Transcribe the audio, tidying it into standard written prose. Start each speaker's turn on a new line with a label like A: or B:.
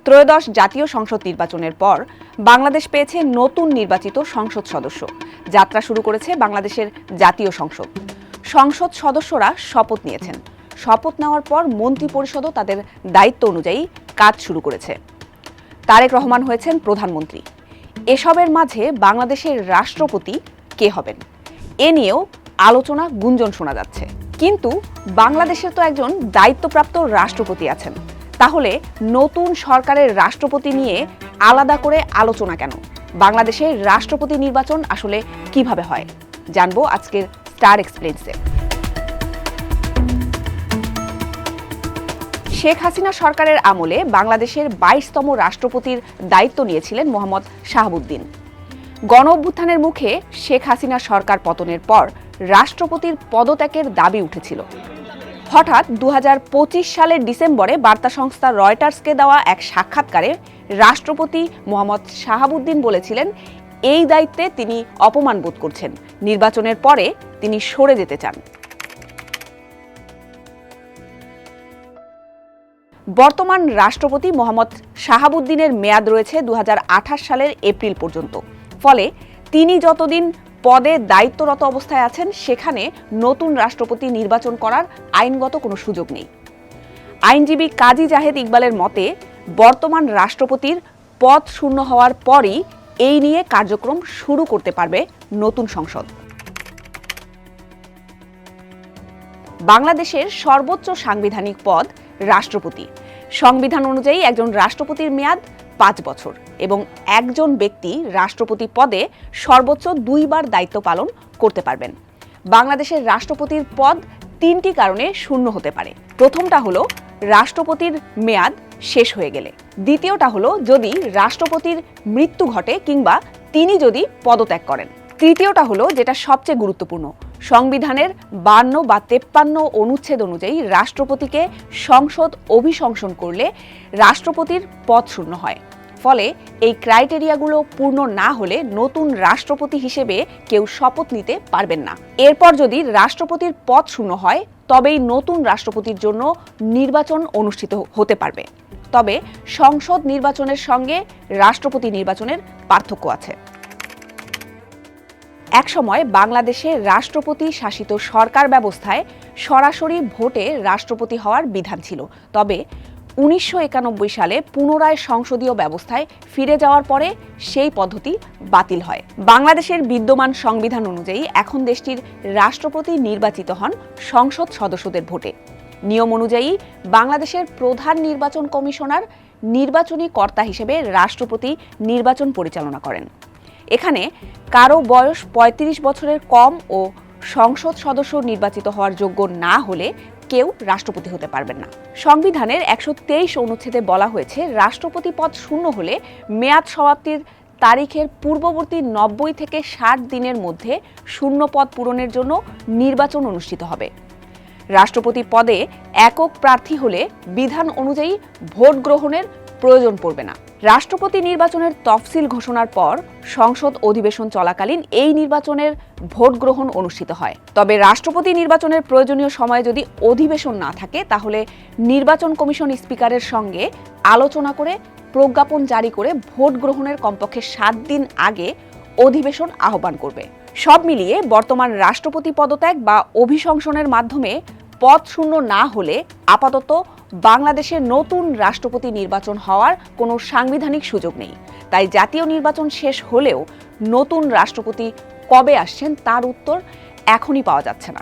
A: ত্রয়োদশ জাতীয় সংসদ নির্বাচনের পর বাংলাদেশ পেয়েছে নতুন নির্বাচিত সংসদ সদস্য। যাত্রা শুরু করেছে বাংলাদেশের জাতীয় সংসদ। সংসদ সদস্যরা শপথ নিয়েছেন। শপথ নেওয়ার পর মন্ত্রিপরিষদও তাদের দায়িত্ব অনুযায়ী কাজ শুরু করেছে। তারেক রহমান হয়েছেন প্রধানমন্ত্রী। এসবের মাঝে বাংলাদেশের রাষ্ট্রপতি কে হবেন এ নিয়েও আলোচনা গুঞ্জন শোনা যাচ্ছে। কিন্তু বাংলাদেশের তো একজন দায়িত্বপ্রাপ্ত রাষ্ট্রপতি আছেন। তাহলে নতুন সরকারের রাষ্ট্রপতি নিয়ে আলাদা করে আলোচনা কেন? বাংলাদেশের রাষ্ট্রপতি নির্বাচন আসলে কিভাবে হয় জানবো আজকের স্টার এক্সপ্লেইনসে। শেখ হাসিনা সরকারের আমলে বাংলাদেশের 22তম রাষ্ট্রপতির দায়িত্ব নিয়েছিলেন মোহাম্মদ শাহাবুদ্দিন। গণ অভ্যুত্থানের মুখে শেখ হাসিনা সরকার পতনের পর রাষ্ট্রপতির পদত্যাগের দাবি উঠেছিল। হঠাৎ 2025 সালের ডিসেম্বরে বার্তা সংস্থা রয়টার্সকে দেওয়া এক সাক্ষাৎকারে রাষ্ট্রপতি মোহাম্মদ শাহাবুদ্দিন বলেছিলেন, এই দায়িত্বে তিনি অপমান বোধ করছেন। নির্বাচনের পরে তিনি সরে যেতে চান। বর্তমান রাষ্ট্রপতি মোহাম্মদ শাহাবুদ্দিনের মেয়াদ রয়েছে 2028 সালের এপ্রিল পর্যন্ত। ফলে তিনি যতদিন পদে দায়িত্বরত অবস্থায় আছেন সেখানে নতুন রাষ্ট্রপতি নির্বাচন করার আইনগত কোনো সুযোগ নেই। আইনজীবী কাজী জাহেদ ইকবালের মতে বর্তমান রাষ্ট্রপতির পদ শূন্য হওয়ার পরই এই নিয়ে কার্যক্রম শুরু করতে পারবে নতুন সংসদ। বাংলাদেশের সর্বোচ্চ সাংবিধানিক পদ রাষ্ট্রপতি। সংবিধান অনুযায়ী একজন রাষ্ট্রপতির মেয়াদ 5 বছর এবং একজন ব্যক্তি রাষ্ট্রপতি পদে সর্বোচ্চ 2 বার দায়িত্ব পালন করতে পারবেন। বাংলাদেশের রাষ্ট্রপতির পদ 3টি কারণে শূন্য হতে পারে। প্রথমটা হলো রাষ্ট্রপতির মেয়াদ শেষ হয়ে গেলে। দ্বিতীয়টা হলো যদি রাষ্ট্রপতির মৃত্যু ঘটে কিংবা তিনি যদি পদত্যাগ করেন। তৃতীয়টা হলো যেটা সবচেয়ে গুরুত্বপূর্ণ, সংবিধানের 52 বা 53 অনুচ্ছেদ অনুযায়ী রাষ্ট্রপতিকে সংসদ অভিশংসন করলে রাষ্ট্রপতির পদ শূন্য হয়। ফলে এই ক্রাইটেরিয়াগুলো পূর্ণ না হলে নতুন রাষ্ট্রপতি হিসেবে কেউ শপথ নিতে পারবেন না। এরপর যদি রাষ্ট্রপতির পদ শূন্য হয় তবেই নতুন রাষ্ট্রপতির জন্য নির্বাচন অনুষ্ঠিত হতে পারবে। তবে সংসদ নির্বাচনের সঙ্গে রাষ্ট্রপতি নির্বাচনের পার্থক্য আছে। একসময় বাংলাদেশে রাষ্ট্রপতি শাসিত সরকার ব্যবস্থায় সরাসরি ভোটে রাষ্ট্রপতি হওয়ার বিধান ছিল। তবে 1991 সালে পুনরায় সংসদীয় ব্যবস্থায় ফিরে যাওয়ার পরে সেই পদ্ধতি বাতিল হয়। বাংলাদেশের বিদ্যমান সংবিধান অনুযায়ী এখন দেশটির রাষ্ট্রপতি নির্বাচিত হন সংসদ সদস্যদের ভোটে। নিয়ম অনুযায়ী বাংলাদেশের প্রধান নির্বাচন কমিশনার নির্বাচনী কর্তা হিসেবে রাষ্ট্রপতি নির্বাচন পরিচালনা করেন। এখানে কারো বয়স 35 বছরের কম ও সংসদ সদস্য নির্বাচিত হওয়ার যোগ্য না হলে কেউ রাষ্ট্রপতি হতে পারবেন না। সংবিধানের 123 অনুচ্ছেদে বলা হয়েছে রাষ্ট্রপতি পদ শূন্য হলে মেয়াদ সমাপ্তির তারিখের পূর্ববর্তী 90 থেকে 60 দিনের মধ্যে শূন্য পদ পূরণের জন্য নির্বাচন অনুষ্ঠিত হবে। রাষ্ট্রপতি পদে একক প্রার্থী হলে বিধান অনুযায়ী ভোট গ্রহণের প্রয়োজন পড়বে না। রাষ্ট্রপতি নির্বাচনের তফসিল ঘোষণার পর সংসদ অধিবেশন চলাকালীন এই নির্বাচনের ভোট গ্রহণ অনুষ্ঠিত হয়। তবে রাষ্ট্রপতি নির্বাচনের প্রয়োজনীয় সময়ে যদি অধিবেশন না থাকে তাহলে নির্বাচন কমিশন স্পিকারের সঙ্গে আলোচনা করে প্রজ্ঞাপন জারি করে ভোট গ্রহণের কমপক্ষে 7 দিন আগে অধিবেশন আহ্বান করবে। সব মিলিয়ে বর্তমান রাষ্ট্রপতি পদত্যাগ বা অভিশংসনের মাধ্যমে পদ শূন্য না হলে আপাতত বাংলাদেশের নতুন রাষ্ট্রপতি নির্বাচন হওয়ার কোনো সাংবিধানিক সুযোগ নেই। তাই জাতীয় নির্বাচন শেষ হলেও নতুন রাষ্ট্রপতি কবে আসছেন তার উত্তর এখনই পাওয়া যাচ্ছে না।